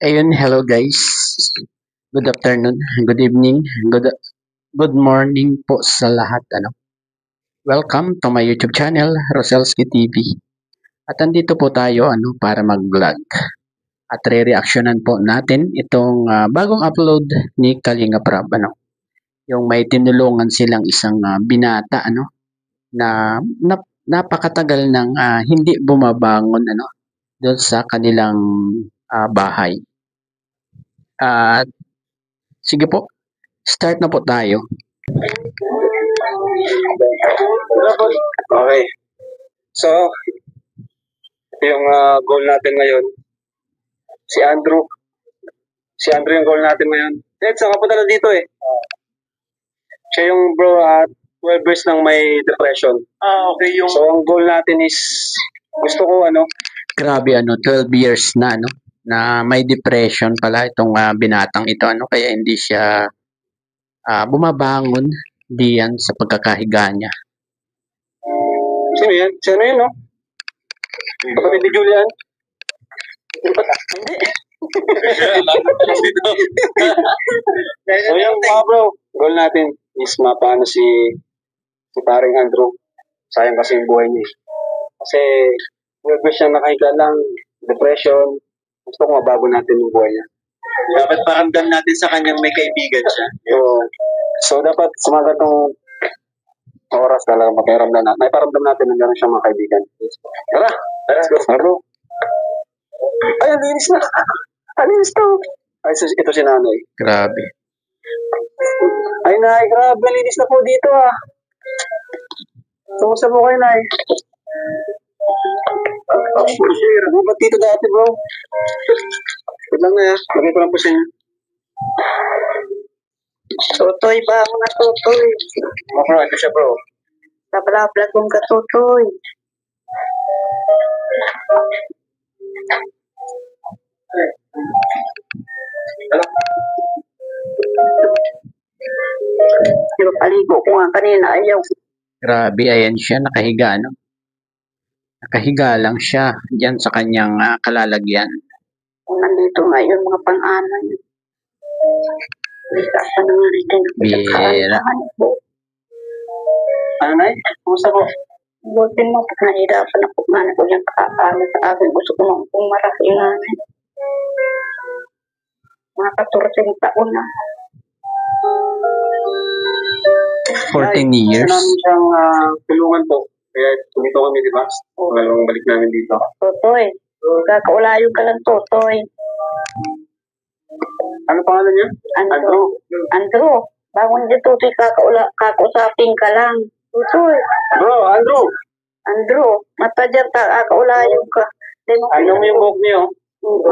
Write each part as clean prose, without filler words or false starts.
Ayun, hello guys. Good afternoon, good evening, good morning po sa lahat. Welcome to my YouTube channel, Roselski TV. At andito po tayo para mag-vlog. At re-reactionan po natin itong bagong upload ni Kalinga Prab. Yung may tinulungan silang isang binata na napakatagal nang hindi bumabangon doon sa kanilang bahay. At sige po, start na po tayo. Okay. So, ito yung goal natin ngayon. Si Andrew. Si Andrew yung goal natin ngayon. Saan ka punta na dito eh? Siya yung bro at 12 years nang may depression. Okay. So, ang goal natin is, gusto ko Grabe 12 years na may depression pala itong binatang ito kaya hindi siya bumabangon diyan sa pagkakahiga niya. Sino yan? Sino yun, no? Kapatid ni Julian? Hindi. So yung bro, goal natin is mapaano si paring Andrew. Sayang kasi yung buhay niya. Kasi nervous siyang nakahiga lang, depression. Gusto ko mabago natin yung buhay niya. Dapat paramdam natin sa kanyang may kaibigan siya. So dapat sumagat ng oras talaga maparamdam natin. May paramdam natin na gano'n siyang mga kaibigan. Tara! Let's go. Bro. Ay, ang linis na. Ang linis na. Ay, ito si nanay. Grabe. Ay, nay, grabe. Ang linis na po dito, Kumusta po kayo, nay? Ano ba dito dati, bro? Wait lang na, lagay ko lang po sa inyo. Tutoy ba ako na tutoy? Bro, ito siya, bro. Nabalablag kong katutoy. Yung paligo ko nga kanina, ayaw. Grabe, ayan siya nakahiga Nakahiga lang siya diyan sa kanyang kalalagyan. Kung nandito nga yung mga pang-ano niya. Bira. Ano, nay? Kumusta po? Buti mo, nahirapan ako man ako yung kaano sa akin. Gusto ko nang pumaraki nga. Mga 14 taon na. 14 years. Gusto namin siyang tulungan po. Kaya tumito kami, di ba? Pangalawang balik namin dito. Tutoy. Kakaulayo ka lang, Tutoy. Ano pangalan niya? Andrew. Andrew. Bangon dito, Tutoy. Kakausapin ka lang. Tutoy. Bro, Andrew. Andrew. Mata dyan, kakaulayo ka. Ano mo yung buhok niyo?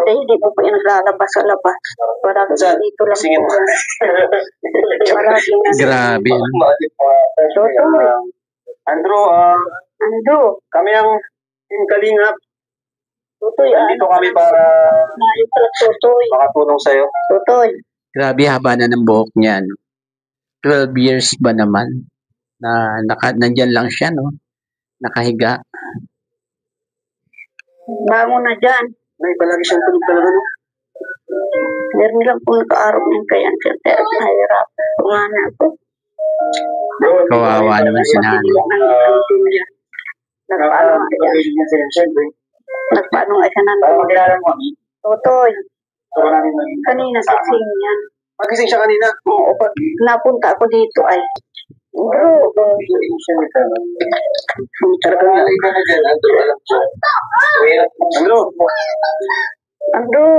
Hindi mo pa yung naglalabas sa labas. Parang dito lang. Sige mo. Grabe. Tutoy. Andrew, Andrew. kami ang Team Kalingap. Tutoy. Dito kami para Ayun pala, Tutoy. makatulong sa'yo. Tutoy. Grabe haba na ng buhok niya 12 years ba naman na nandyan lang siya nakahiga. Bangon na dyan. May palagi siyang tulog talaga, no? Meron lang po naka-arap ng kaya. Pero nahirap. Kumana ako. Kawawa naman si nanay. Nagpaano nga siya. Nagpaano nga siya ng Tutoy. Kanina sising yan. Magising siya kanina. Oo, pag napunta ako dito ay, bro, Talaga nga iba na dyan, Andrew. Alam ko. Andrew. Andrew,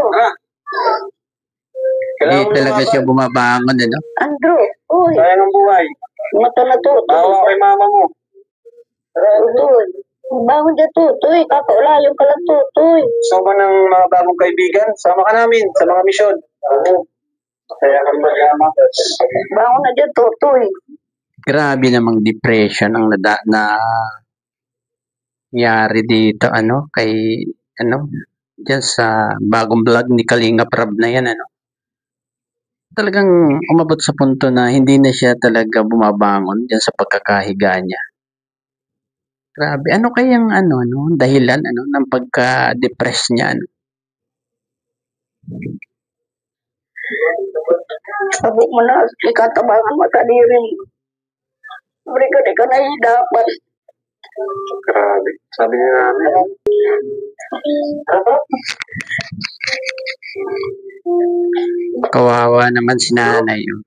Hindi talaga siya bumabangon Andrew, uy, Kaya ng buhay. mata na Tutoy. Tawa kay mama mo. Tutoy, bangon dyan Tutoy, kakaulayo ka lang Tutoy. Gusto ba ng mga bagong kaibigan? Sama ka namin sa mga misyon. Oo. Kaya kami mag-ama. Bangon na dyan Tutoy. Grabe namang depression ang nangyari dito kay diyan sa bagong vlog ni Kalinga Prab na yan Talagang umabot sa punto na hindi na siya talaga bumabangon diyan sa pagkakahiga niya. Grabe, ano kayang dahilan ng pagka-depress niya Sabi mo na, ikatabangan mo kadiri mo. Sabi ka, di ka na dapat. Grabe. Sabi niya namin. Kawawa naman si nanay. Oh.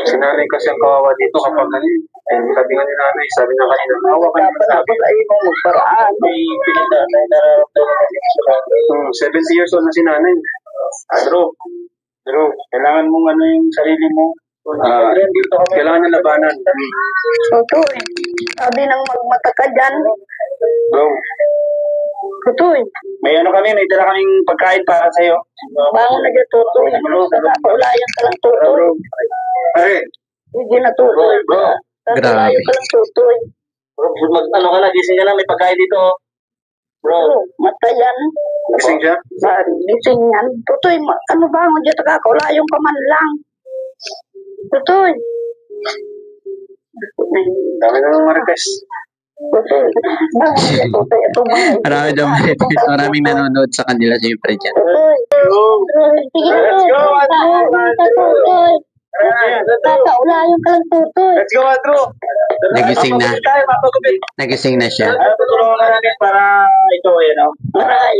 Si nanay kasi ang kawawa dito kapag sabi nga ni nanay, sabi na kanina, nawa ka Dapat ako sa iyo magparaan. may pinagdaan na 70 years old na si nanay. Drew, kailangan mong ano yung sarili mo. Kailangan na labanan. Tutoy. Sabi nang magmata ka dyan. Bro, Tutoy. may ano kami, may dala kaming pagkain para sa'yo. Bangon na dyan, Tutoy. Paulayan ka lang, Tutoy. Pare, Hindi na, Tutoy. Bro. Paulayan ka lang, Tutoy. ano ka na, gising ka na, may pagkain dito. Bro, mata yan. Gising siya? Gising yan. Tutoy, ano ba? Ang dyan kakaulayong ka man lang. Tutoy. Dami na ng marites. Tutoy. Bangon na dyan, Tutoy. Ito ba? Marami daw maraming nanonood sa kanila siyempre dyan. Tutoy. Tutoy. Sige na, Let's go, Tutoy. Kakaulayong ka lang, Tutoy. Let's go, Andrew! Nagising na. Tayo, mapagupit. Nagising na siya. Tutulungan ka natin para ito, Maray ka na.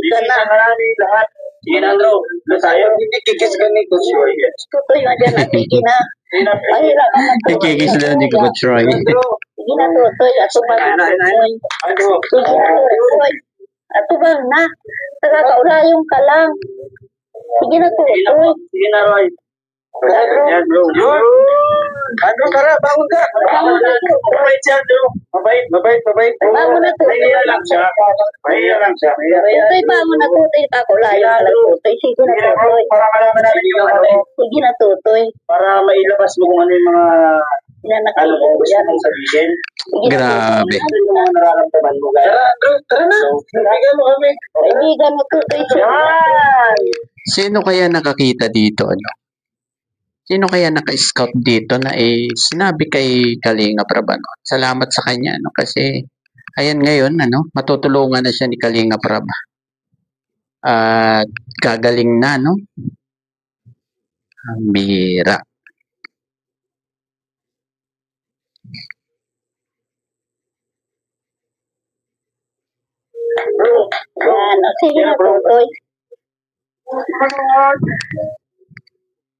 Bibigyan ka namin lahat. Sige na, Andrew. Tayo, hindi kikis ka nito. Tutoy nga dyan, sige na. Mahirap naman, Tutoy. Nagkikis na ni Coach Roy. Sige na, Tutoy. Ato ba na, Tutoy? Andrew. Sige na, Tutoy. Ato ba na? Kakaulayong ka lang. Sige na, Tutoy. Sige na, Roy. Yan, bro. Yun! Andrew, tara, bangon ka. Mabait si Andrew. Mabait. Bangon na, Tutoy. Mahiya lang siya. Tutoy, bangon na, Tutoy. Kakaulayong ka lang, Tutoy. Sige na, Sige na, bro. Tutoy. Para malaman natin yung ano. Sige na, Tutoy. Para mailabas mo kung ano yung mga Inanak ano ko mo gusto yan. mong sabihin. Sige na, Grabe. Ano yung mga nararamdaman mo, guys? Tara, Andrew. Tara na. Bigyan mo kami. Kaibigan mo, Tutoy. Yan! Sino kaya nakakita dito? Ano? Sino kaya naka-scout dito na sinabi kay Kalinga Prab ano? Salamat sa kanya ano kasi ayan ngayon ano matutulungan na siya ni Kalinga Prab. At gagaling na no. Ang bihira. Yan. Sige na, Tutoy.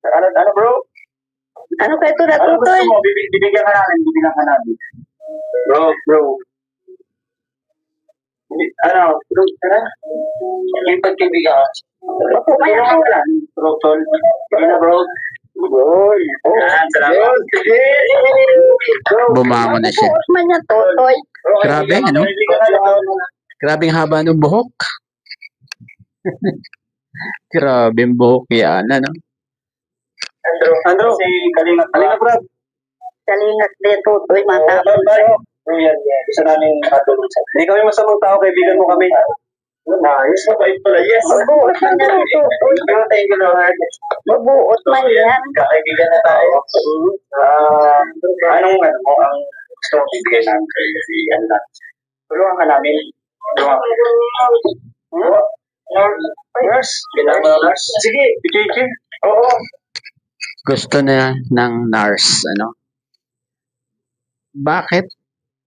Ano, bro? Ano kayo ito na, Ano gusto Tutoy? mo? Bibigyan ka namin. Bro. Ano? Bro, tara. Yung pagkaibigan ka. Opo, kaya Tulungan ka lang. Bro, tol. Sige na, bro. Boy. Salamat. Sige. Bumangon na siya. Buos man yan, Tutoy. Grabe, ano? Grabing haba ng buhok. Grabing buhok yan ano. Andrew. Si Kalinga Prab. Kalingat din, Tutoy. Mata. Yan. Gusto namin matulong sa. Hindi kami masamang tao, kaibigan mo kami. Nice, mabait pala. Yes. Mabuot man yan, Tutoy. Thank you, Lord. Mabuot man yan. Kakaibigan na tayo. Anong ang gusto mong bibigay namin kay kaibigan na? Tulungan ka namin. Nurse? Nurse? Sige, Chichi. Oo. Gusto na ng nurse ano. Bakit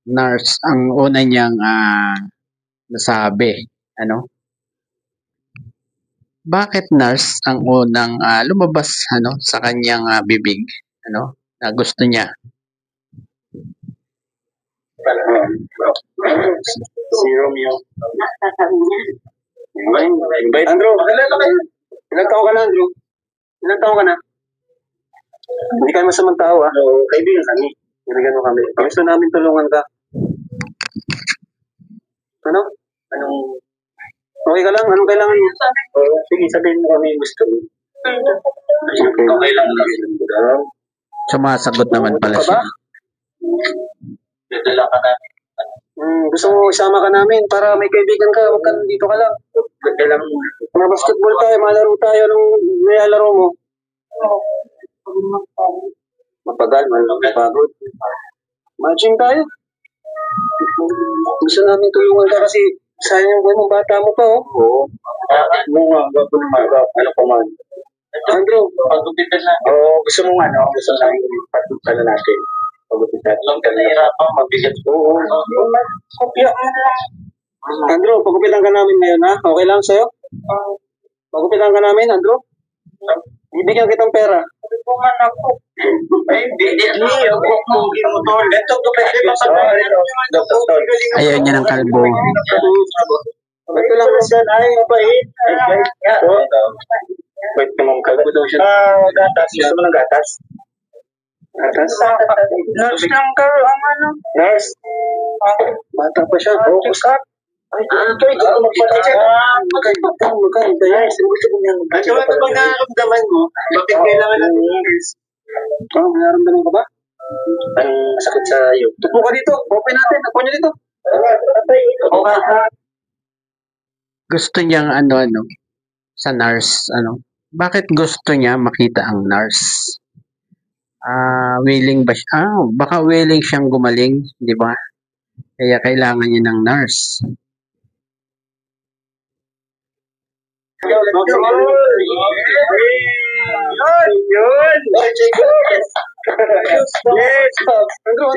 nurse ang una niyang nasabi ano? Bakit nurse ang unang lumabas ano sa kanyang bibig ano na gusto niya? Si Romeo. Nakasabi niya. Invite. Andrew, ilang taon ka na, Andrew? Ilang taon ka na? Hindi kayo masamang tao, ah. Kaibigan kami. Kaibigan mo kami. Gusto namin tulungan ka. Ano? Anong... Okay ka lang? Anong kailangan mo? Sige, sabihin mo kami yung gusto mo. Okay lang namin. Sumasagot naman pala siya. Dadala ka namin. Gusto mo isama ka namin para may kaibigan ka, huwag ka dito ka lang. Kailang mga basketball tayo, malaro tayo nung nilalaro mo. Mapagal, malapagod. Matching tayo. Gusto namin tulungan ka kasi sayang yung buhay mong bata mo pa, oh. Oo. Bunga, gwapo naman. Ano pa man. Andrew, pagupitan na. Oo, gusto mong ano, gusto lang patutan na natin. Pagupitan. Alam ka nahirapan, mabigat. Oo. Kopya mo lang. Andrew, pagupitan ka namin ngayon, ha? Okay lang sa'yo? Pagupitan ka namin, Andrew? Bibigyan kitang pera. Pagupitan ako. Ay, hindi. Ako kung motor. Ito, pwede pa sa Ayaw niya ng kalbo. ito lang sir, ay mabait. Wait ka mong kalbo daw siya. Gatas. Gusto mo ng gatas? Gatas? Nurse lang ka, ang ano? Nurse? Bata pa siya. Focus ka. Ay, ito, ito magpatay siya. Magkano tayo? Gusto ko niyang magpatay. Ano ito bang nararamdaman mo? Bakit kailangan ng nurse? May nararamdaman ka ba? Ang sakit sa iyo. Tupo ka dito. Open natin. Ako niyo dito. Gusto niyang ano, sa nurse, bakit gusto niya makita ang nurse? Willing ba siya? Baka willing siyang gumaling, di ba? Kaya kailangan niya ng nurse. Yun! Yes! Andrew!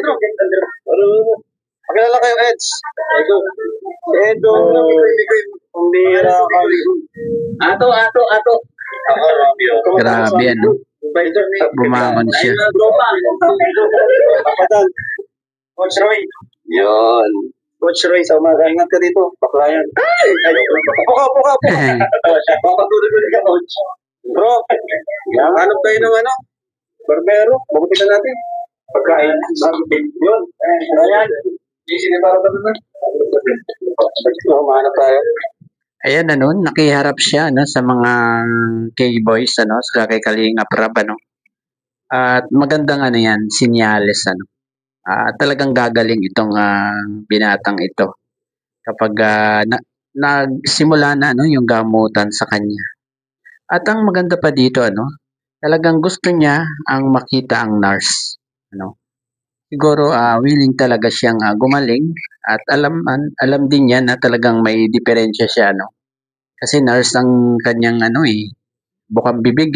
Pakilala kayo, Eds. Edo. Kumbira ka. Ato. Ako, Romeo. Grabe, ano? Bumangon siya. Kapatal. Coach Roy. Yun. Coach Roy, sa umaga. Ingat ka dito. Baklayan. Ay! Puka. Papatuloy ka, Coach. Bro, hanap tayo ng ano? Barbero. Magupitan natin. Pagkain. Yun. Ayan. Sinibara ka naman. Mahanap tayo. Ayan, nakiharap siya, sa mga K-boys, sa kay Kalingap Rab, At magandang yan, sinyales, talagang gagaling itong binatang ito kapag nagsimula na yung gamutan sa kanya. At ang maganda pa dito, talagang gusto niya ang makita ang nurse, Siguro willing talaga siyang gumaling at alam din niya na talagang may diferensya siya, Kasi nurse ang kanyang bukang bibig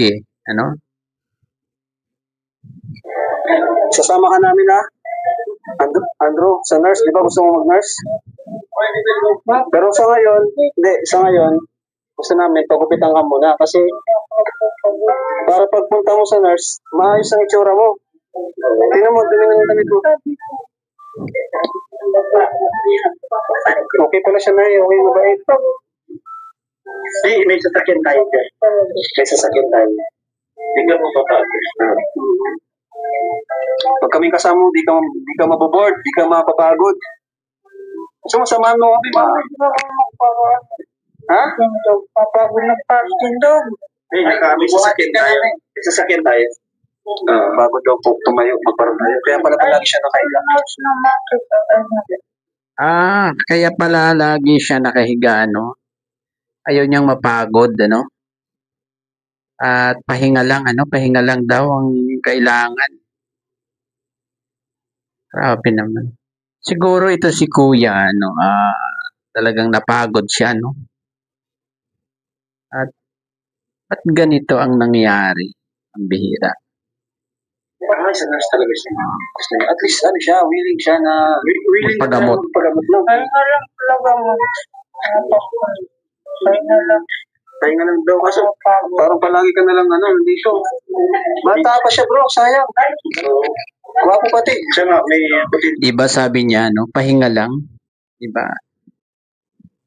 Sasama ka namin ha? Andrew, sa nurse, di ba gusto mo mag-nurse? Pero sa ngayon, gusto namin pagupitan ka muna kasi para pagpunta mo sa nurse, maayos ang itsura mo. Tingnan mo yung damit mo. Okay pala siya na okay mo ba ito? May sasakyan tayo. Hindi ka mo papagod. Pag kaming kasama mo, di ka maboboard, di ka mapapagod. Gusto mo samahan mo kami ba? Ha? Papagod ng parking dog. May sasakyan tayo. Bago daw po tumayo, magparang tayo. Kaya pala palagi siya nakahiga. Kaya pala lagi siya nakahiga, Ayaw niyang mapagod, At pahinga lang daw ang kailangan. Grabe naman. Siguro ito si Kuya, talagang napagod siya, At ganito ang nangyari, ang bihira. Ay, sa nurse talaga siya. At least, willing siya na... Willing Paggamot. Paggamot lang. Pahinga lang talaga mo. Pahinga lang daw. Kaso, parang palagi ka na lang, dito. Bata pa siya, bro. Sayang. Gwapo pati. Siya nga, may... Diba sabi niya, pahinga lang? Diba?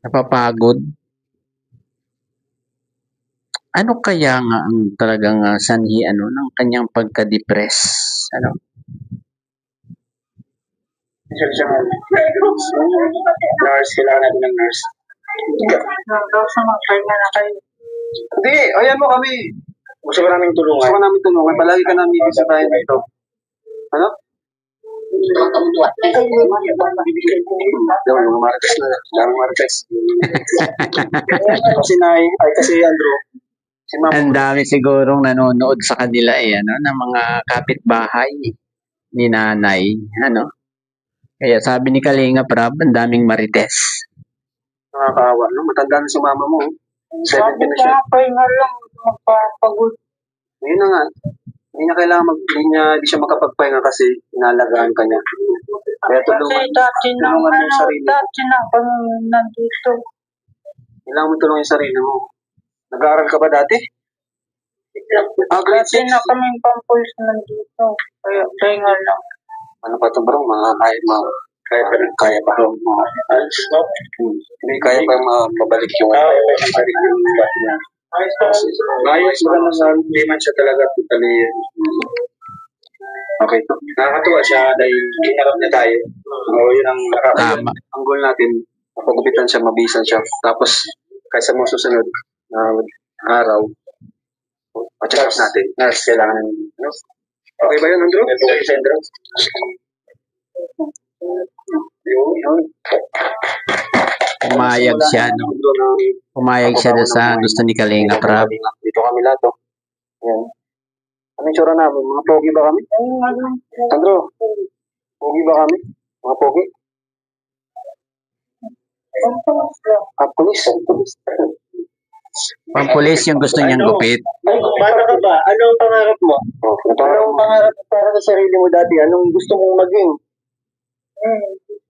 Napapagod? Ano kaya nga ang talagang sanhi ng kanyang pagka-depress? Nurse, kailangan natin ng nurse. Hindi, ayan mo kami. Gusto ko namin tulungan. Palagi ka namin bisitahin dito. Ano? Yung Marquez na. Daming Marquez. Kasi Andrew. Si Mama. Ang dami sigurong nanonood sa kanila ng mga kapitbahay ni nanay, Kaya sabi ni Kalingap Rab, ang daming marites. Nakakaawa, Matanda na si mama mo. 70 na siya. Pahinga lang, magpapagod. Yun na nga. Hindi siya makapagpahinga kasi inalagaan ka niya. Kaya Kasi dati na, tulungan mo yung sarili. dati na kami nandito. Kailangan mo tulungan yung sarili mo. Nag-aaral ka ba dati? Grade Dati 6. na kami pampulis nandito. Kaya pahinga lang. Ano pa ito bro? Kaya pa rin hindi kaya pa mabalik yung ayos mo lang sa hindi man siya talaga totally okay. Nakakatuwa siya dahil hinarap niya tayo. Yun ang Tama. ang goal natin. Mapagupitan siya, mabisan siya. Tapos kaysa mo susunod na araw, matyagas natin. Kailangan ano? Okay ba yun, Andrew? Okay, Andrew? Yun. Pumayag siya, no? Pumayag siya doon sa gusto ni Kalinga Prab. Dito kami lahat, oh. Yan. Ano yung tsura namin? Mga pogi ba kami? Sandro, pogi ba kami? Mga pogi? Pulis. Pampulis yung gusto niyang gupit. Bata ka ba? Anong pangarap mo? Anong pangarap para sa sarili mo dati? Anong gusto mong maging?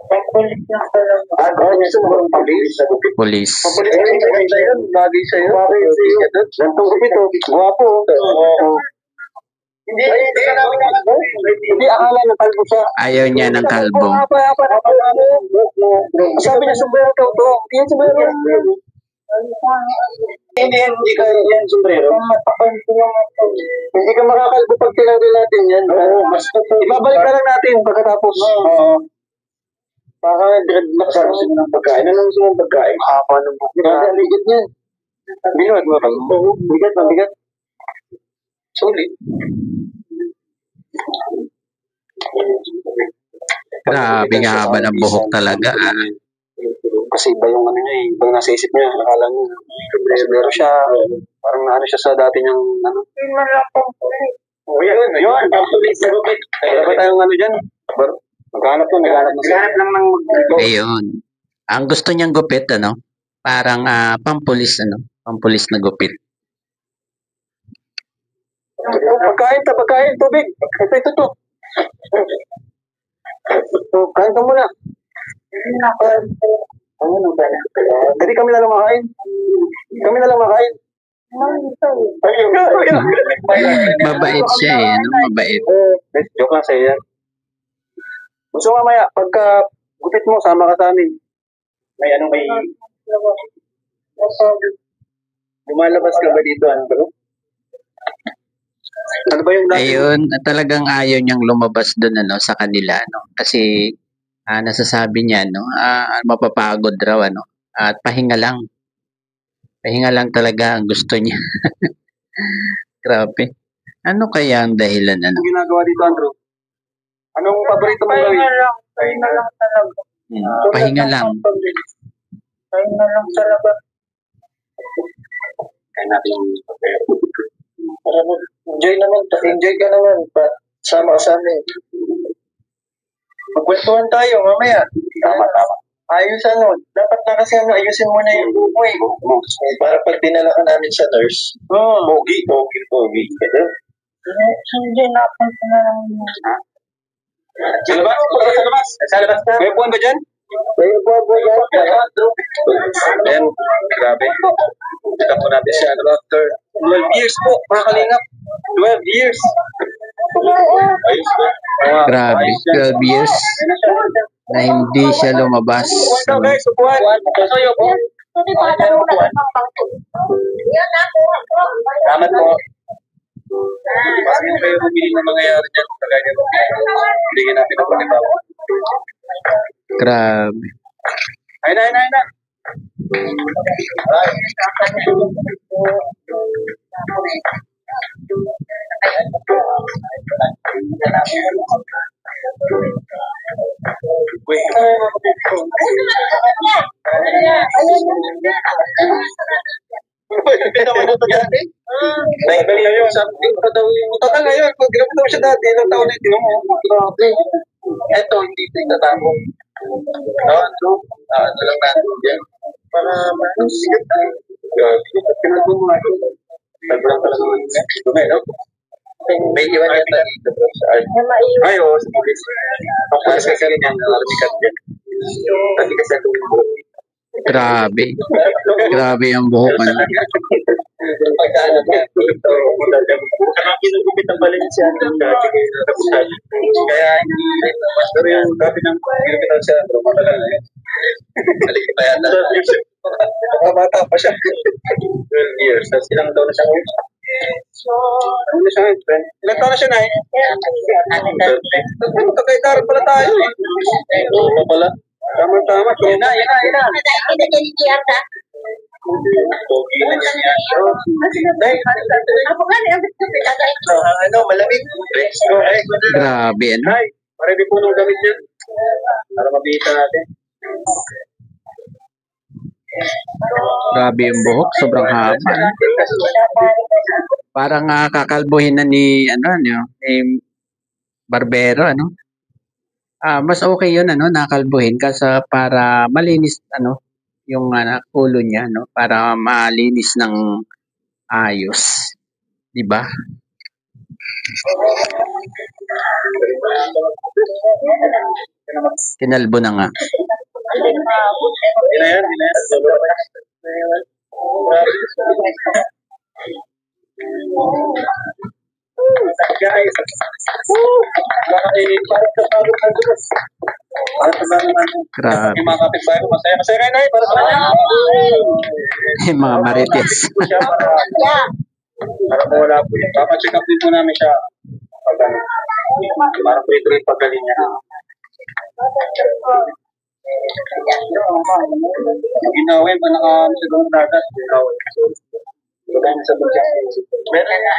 Pampulis na talaga. Gusto mo maging pulis? Pulis. Papulis ka rin, maganda yun. Bagay sa'yo. Gantong gupit, oh. Guwapo, oh. Hindi ka namin hindi, akala na kalbo siya. Ayaw niya ng kalbo. Sabi niya, sombrero daw to. Yan, sombrero. Hindi ka yan, sombrero. Hindi ka makakalbo pag tinanggal natin yan. Ibabalik na lang natin pagkatapos. Baka dreadlock sa gusto mo ng pagkain. Anong gusto mong pagkain? Hapa ng buko. Bigat niyan. Binuhat mo kami? Bigat, mabigat. Sulit. Grabe nga haba ng buhok talaga. Kasi iba yung ano niya, iba yung nasa isip niya. Akala niya, sombrero siya. Parang ano siya sa dati niyang ano. Hindi man lang pampulis. Yun, pampulis sa gupit. Kaya ba tayong ano dyan? Maghanap lang ng Ayun. Ang gusto niyang gupit, ano? Parang pampulis, ano? Pampulis na gupit. Pagkain, tubig. Ito. Kain ka muna. Hindi kami na lang makain. Mabait siya eh, ano? Mabait. Joke lang sa'yo yan. Gusto mamaya, pagka gupit mo, sama ka sa amin. May lumalabas ka ba dito, Andrew? Ano ba yung dati? Ayun, talagang ayaw niyang lumabas doon, ano, sa kanila, no? Kasi nasasabi niya, no? Mapapagod raw, ano? At pahinga lang. Pahinga lang talaga ang gusto niya. Grabe. Ano kaya ang dahilan, ano? Anong ginagawa dito, Andrew? Anong paborito mong gawin? Pahinga lang talaga. Pahinga lang. Pahinga lang talaga. Kaya natin yung enjoy ka naman. Sama ka sa amin. Magkwentuhan tayo mamaya. Tama. Ayos dapat na kasi ayusin mo na yung buko eh. Para pag dinala ka namin sa nurse, pogi. Hindi napunta na lang. Sa labas na. May buwan ba dyan? May buwan ba dyan? Ayan, grabe. Kita po natin siya after 12 years po, mga kalingap. 12 years. Ayos po. Grabe, 12 years na hindi siya lumabas. Upuan guys, upuan. Salamat po. Kasi yung kayo bumili ng mga yari dyan, kagaya mo. Bigyan natin ang panibawa. Grabe. Ayun na. Ngayon, pag ginamit mo siya dati, ilang taon na ito mo. Eto, hindi ito itatapong. Ano lang natin yan. Para sigat tayo. Pinag mo nga ito. Nagbrang ka lang naman. Dumi, no? May iwan yata dito bro sa art. Ay, oo, sa pulis. Papalas kasi rin yan, armikat yan. Pati kasi itong buhok. Grabe. Grabe ang buhok. Ano? Pagkaan at yan, ito, karang kinugupit ang Valencia. Kaya, pero yung grabe ng kinugupit siya, matagal na yun. Balik pa yata. Bata pa siya. 12 years. Tapos ilang taon na siya ngayon? Ano na siya ngayon, friend? Ilang taon na siya ngayon? Magkakaidaran pala tayo eh. Oo pa pala. Tama-tama. Yan na. Pogi na niya yan. Ano, malamig. Let's go. Grabe. Ano? Ay, parebi po nung gamit niya. Para mabita natin. Grabe yung buhok. Sobrang haba. Ano? Parang kakalbuhin na ni barbero, ano? Mas okay 'yun, ano, nakalbuhin kasi para malinis, ano, yung ulo niya, no, para malinis ng ayos, 'di ba? Kinalbo na nga. Guys, parang kapagod na dulas. Para sa Grabe. mga kapitbahay ko, masaya kayo na eh. Para sa Yung mga marites. para po wala po yun. Papacheck up din po namin siya. Para po ito yung paggaling niya. Ginawin pa naka sa dagat. Ginawin. Ginawin sa budget. Meron na.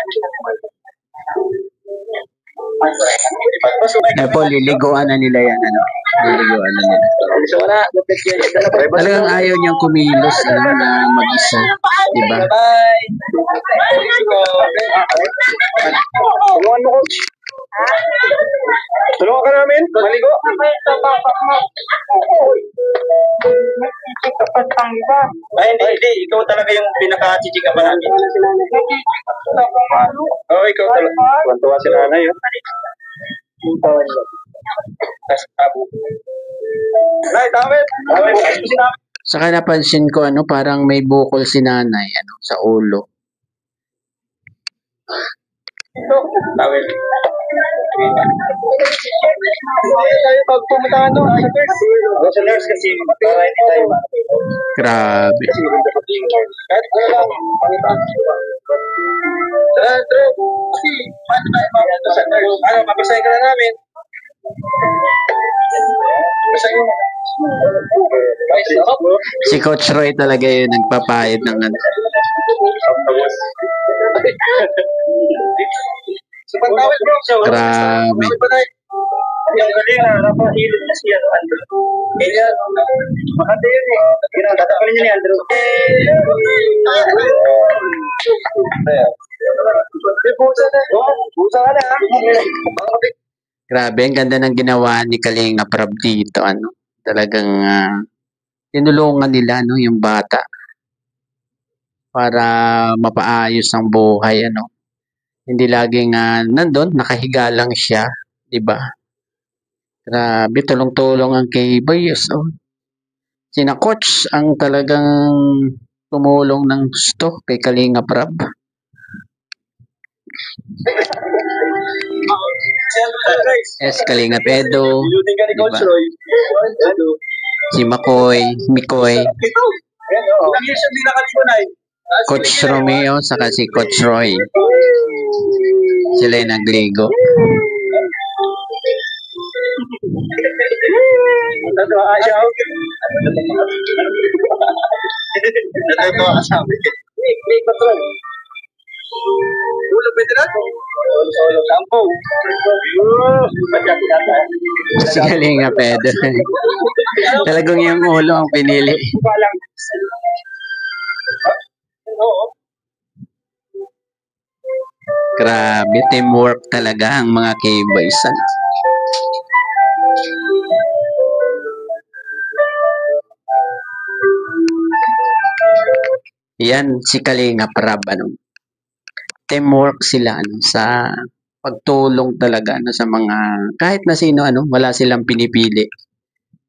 Po, liliguan na nila yan, ano? Liliguan na nila. Talagang ayaw niyang kumilos, ano, na mag-isa. Diba? Bye! Tulungan mo, coach. Tulungan ka namin. Maligo. Ay, hindi. Ikaw talaga yung pinaka-chichika pa namin. Oo, ikaw talaga. Tuwan-tuwa si nanay, yun. Nay, tawid. Saka napansin ko, ano, parang may bukol si nanay, ano, sa ulo. Tawid. Tayo pag pumunta ka doon, sa nurse kasi para hindi tayo Grabe. kasi maganda pag yung nurse. Kahit wala lang, pangitaan. True. Kasi, paano tayo mapunta sa nurse? Ano, mapasay ka na namin. Pasay mo. Si Coach Roy talaga yung nagpapahid ng ano. Sa pagtawid bro, Grabe. Yung galing na, napahilip na siya, Andrew. Kaya, makati yun eh. Tatapalin niya ni Andrew. Busa ka na. Grabe, ang ganda ng ginawa ni Kalinga Prab dito, ano. Talagang tinulungan nila, no, yung bata para mapaayos ang buhay, ano. Hindi laging nandun, nakahiga lang siya, 'di ba? Grabe, tulong-tulong ang kay Boyos, oh. Sina Coach ang talagang tumulong ng gusto kay Kalinga Prab. Yes, Kalinga Edo, Bilutin ka ni Coach diba? Roy. Si Mikoy, Ilang years yung binakalipunay? Coach Romeo, saka si Coach Roy. Sila yung nagligo. Natuwa ka siya. Natuwa ka sa amin. May patrol. Ulo, pwede na? Ulo, sampo. Si Kalinga Edo. Talagang yung ulo ang pinili. Oo. Grabe, teamwork talaga ang mga K-Boys. Yan si Kalinga Prab, ano. Teamwork sila ano sa pagtulong talaga ano sa mga kahit na sino ano, wala silang pinipili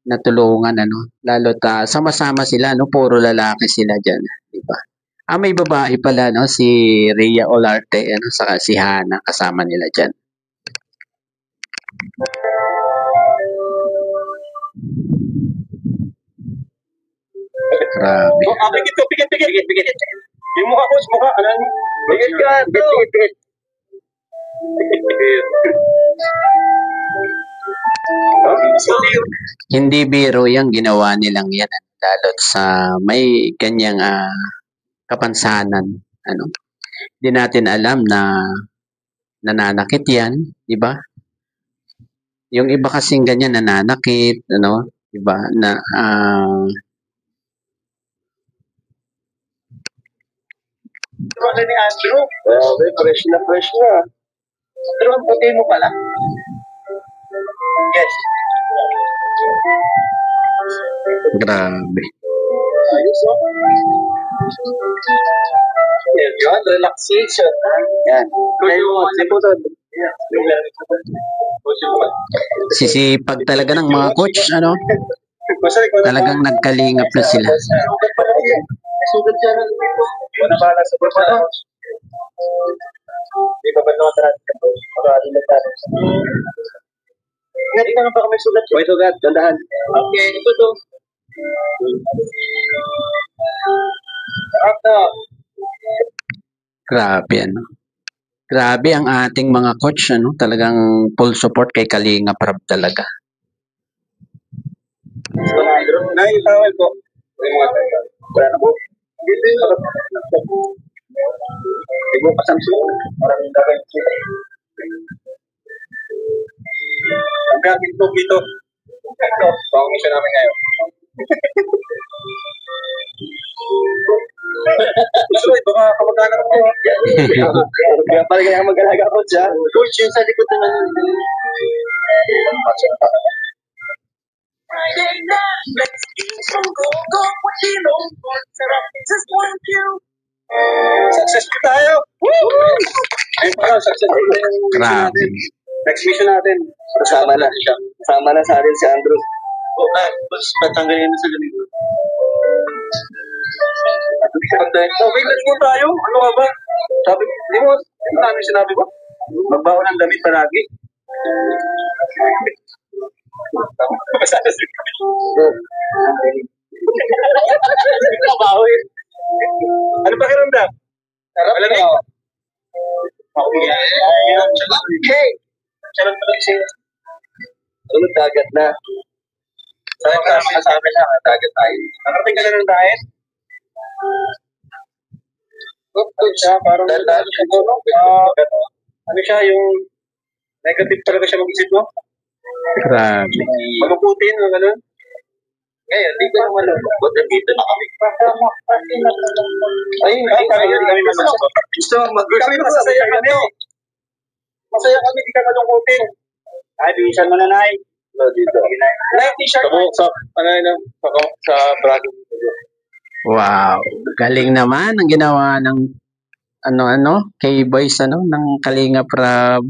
na tulungan ano. Lalo't sama-sama sila ano, puro lalaki sila diyan, di ba? May babae pala no, si Rhea Olarte ano, saka si Hana kasama nila diyan. Grabe. Bigit. Yung mukha ko, mukha, ano? Bigit ka, bigit. Hindi biro yung ginawa nilang yan. Lalo't sa may kanyang kapansanan. Ano? Hindi natin alam na nananakit yan, di ba? Yung iba kasing ganyan nananakit, ano, di ba? Na Wala ni Andrew. Fresh na. Pero ang puti mo pala. Yes. grabe. Ayos, no? Yan, relaxation. Yan. Siputod. Sisipag talaga ng mga coach, ano? Talagang nagkalingap na sila. Sugat siya ng dito. Wala bala sa baba. Di ba ba naman marami na tayo. Ingat ka nga baka may sugat. May sugat, dandahan. Okay, ito to. Grabe, ano? Grabe ang ating mga coach, ano? Talagang full support kay Kalinga Prab talaga. Nay, tawal po. May mga tayo. Wala na po. Ibu pasang sulit. Orang dapat kita. Sampai akhir itu. Bang mission namin ngayon. Sulit, baka kamag-anak ko. Kaya pala kaya mag-alaga ko siya. Coach, yung sa likod ng ano. Friday night, let's eat some go-go with Hilo. Sarap, just one cue. Success tayo! Woo! Ayun pala, success tayo. Grabe. Next mission natin. Kasama na siya. Kasama na sa atin si Andrew. Okay, tapos patanggalin na sa ganito. Okay, let's go tayo. Ano ka ba? Sabi, di mo, ano namin sinabi ba? Magbaon ng damit palagi. Ano ba kiramdam? Alam mo? Okay. Sarap pa lang siya. Ano, dagat na. Sabi na, dagat tayo. Nakarating ka na ng diet? Good siya, parang ano siya, yung negative talaga siya mag-isip mo? Grabe. Maluputin, o gano'n? Ngayon, di ko naman malulungkot. Nandito na kami. Ay, kami masasaya. Gusto, kami masasaya kami. Masaya kami, di ka malungkutin. Ay, bihisan mo na, Nay. Dito. Nay, t-shirt. Sa bracket. Wow. Galing naman ang ginawa ng K-Boys ng Kalinga Prab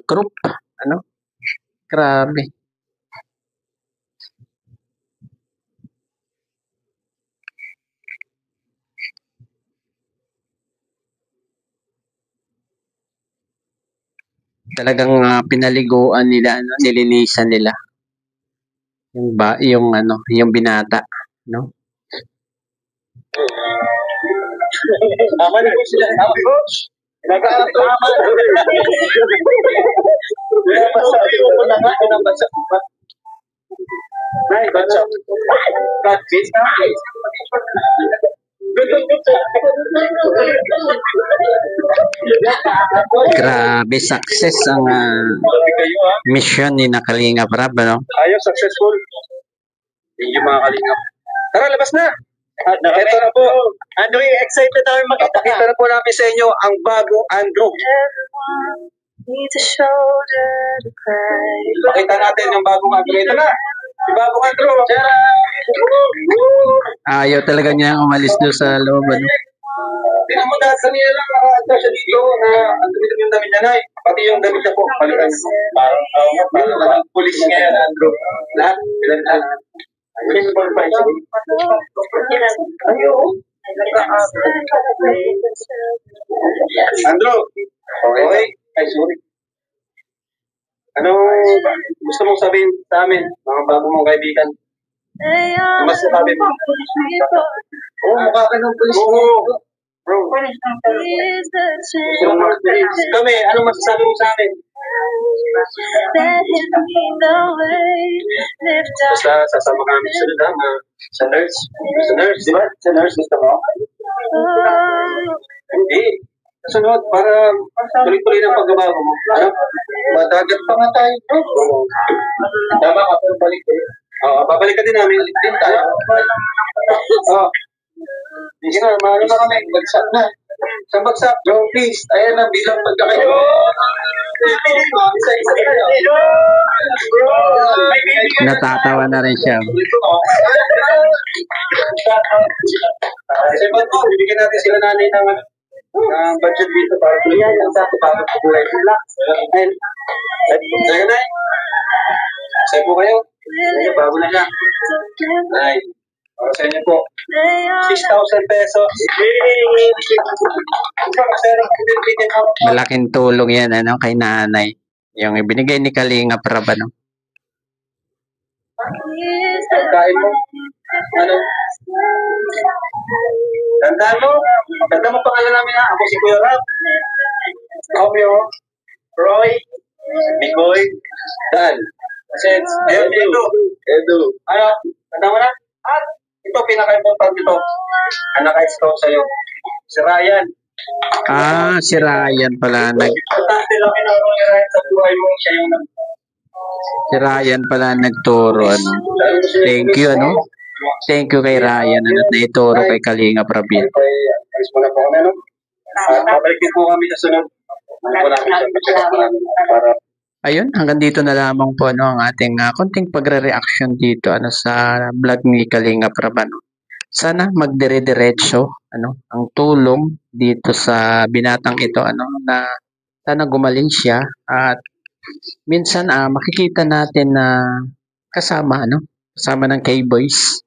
group. Ano? Grabe. Talagang pinaliguan nila, nilinisan nila. Yung binata, no? Tama na po sila. Tama po. Nagkakatama. Nabasa ko ba? Nay, basa. Catfish na. Grabe, success ang mission ni Kalinga Prab, no? Ayos, successful. Thank you mga Kalingap. Tara, labas na. Ito na po. Andrew, excited namin makita. Kita na po namin sa inyo ang bagong Andrew. Needs a shoulder to cry. Pakita natin yung bagong Andrew. Ito na. Si bagong Andrew. Ayaw talaga niya umalis doon sa loob, ano? Tingnan mo dahil kanina lang naka-adjust siya dito na ang dumi-dumi yung damit niya, Nay. Pati yung damit niya po, palitan niyo. Parang naging pulis ngayon, Andrew. Lahat, lahat. Simple pa siya. Ayun. Andrew, okay? Ay, sorry. Ano gusto mong sabihin sa amin, mga bago mong kaibigan? Ano mas sabi mo? Oo, mukha ka ng pulis. Oo. Bro. Kami, ano masasabi mo sa amin? Basta sasama kami sa nila sa nurse. Sa nurse, di ba? Sa nurse, gusto mo? Hindi. Sunod, para tuloy-tuloy ng pagbabago mo. Ano? Madagat pa nga tayo. Tama ka, pero balik ko. Oo, babalik ka din namin. Din tayo. Oo. Hindi na, mahalo na kami. Bagsak na. Sa bagsak, go please. Ayan na, bilang pagkakayo. Natatawa na rin siya. Kasi ba ito, bibigyan natin sila nanay ng budget dito para tuloy ang sa bago po kulay sila. And, sa'yo na sa'yo po kayo. Bago na siya. Ay, para sa inyo po. 6,000 pesos. Malaking tulong yan, ano, kay nanay. Yung ibinigay ni Kalinga Prab, ano. Pagkain mo. Ano? Tandaan mo. Tandaan mo pangalan namin ha. Ako si Kuya Rab. Romeo. Roy. Mikoy. Dan. Sens. Ayun, Edu. Ano? Tandaan mo na? At ito, pinaka-importante ito. Nakais ko sa'yo. Si Ryan. Ah, si Ryan pala. Importante lang kinakaroon ni Ryan sa buhay mo. Siya yung Si Ryan pala nagturo, ano. Thank you, ano. Thank you kay Ryan, ano, at naituro kay Kalinga Prab yan. Alis mo na po kami, ano? Babalik din po kami sa sunod. Wala kami para Ayun, hanggang dito na lamang po, ano, ang ating konting pagre-reaction dito, ano, sa vlog ni Kalinga Prab, ano. Sana magdire-diretso, ano, ang tulong dito sa binatang ito, ano, na sana gumaling siya at minsan makikita natin na kasama, ano, kasama ng K-Boys,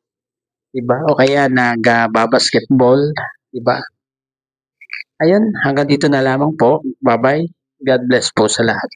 'di ba? O kaya nag-basketball, 'di ba? Ayun, hanggang dito na lamang po. Bye-bye. God bless po sa lahat.